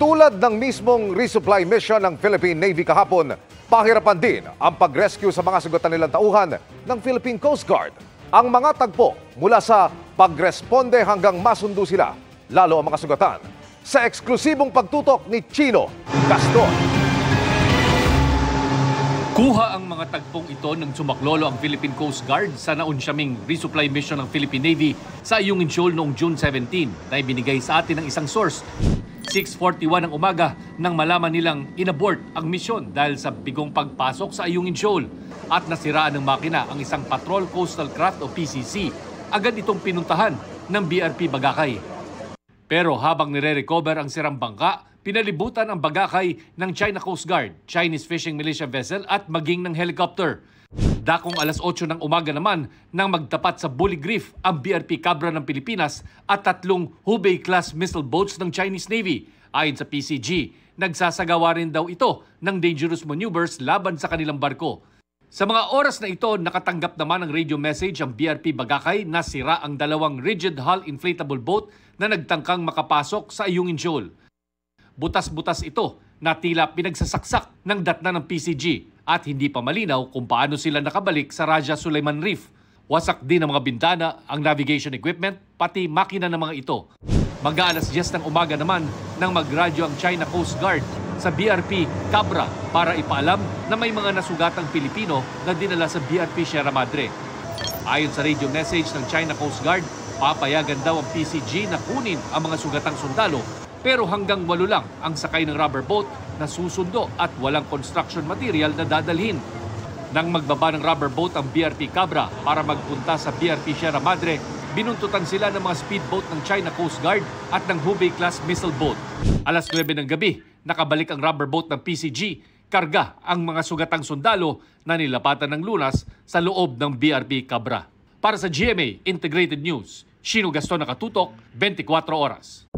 Tulad ng mismong resupply mission ng Philippine Navy kahapon, pahirapan din ang pag-rescue sa mga sugatan nilang tauhan ng Philippine Coast Guard. Ang mga tagpo mula sa pagresponde hanggang masundo sila, lalo ang mga sugatan, sa eksklusibong pagtutok ni Chino Gaston. Kuha ang mga tagpong ito nang sumaklolo ang Philippine Coast Guard sa naunsyaming resupply mission ng Philippine Navy sa Ayungin Shoal noong June 17 na ibinigay sa atin ng isang source. 6:41 ng umaga nang malaman nilang inabort ang misyon dahil sa bigong pagpasok sa Ayungin Shoal at nasiraan ng makina ang isang Patrol Coastal Craft o PCC. Agad itong pinuntahan ng BRP Bagakay. Pero habang nire-recover ang sirang bangka, pinalibutan ang Bagakay ng China Coast Guard, Chinese Fishing Militia Vessel at maging ng helicopter. Dakong alas 8 ng umaga naman nang magtapat sa Bully Reef ang BRP Cabra ng Pilipinas at 3 Hubei-class missile boats ng Chinese Navy. Ayon sa PCG, nagsasagawa rin daw ito ng dangerous maneuvers laban sa kanilang barko. Sa mga oras na ito, nakatanggap naman ng radio message ang BRP Bagakay na sira ang 2 rigid hull inflatable boat na nagtangkang makapasok sa Ayungin Shoal. Butas-butas ito na tila pinagsasaksak ng datna ng PCG at hindi pa malinaw kung paano sila nakabalik sa Raja Sulaiman Reef. Wasak din ang mga bintana, ang navigation equipment, pati makina ng mga ito. Mag-aalas 10 ng umaga naman nang magradyo ang China Coast Guard sa BRP Cabra para ipaalam na may mga nasugatang Pilipino na dinala sa BRP Sierra Madre. Ayon sa radio message ng China Coast Guard, papayagan daw ang PCG na kunin ang mga sugatang sundalo pero hanggang 8 lang ang sakay ng rubber boat na susundo at walang construction material na dadalhin. Nang magbaba ng rubber boat ang BRP Cabra para magpunta sa BRP Sierra Madre, binuntutan sila ng mga speedboat ng China Coast Guard at ng Hubei-class missile boat. Alas 9 ng gabi, nakabalik ang rubber boat ng PCG, karga ang mga sugatang sundalo na nilapatan ng lunas sa loob ng BRP Cabra. Para sa GMA Integrated News, Chino Gaston, nakatutok, 24 oras.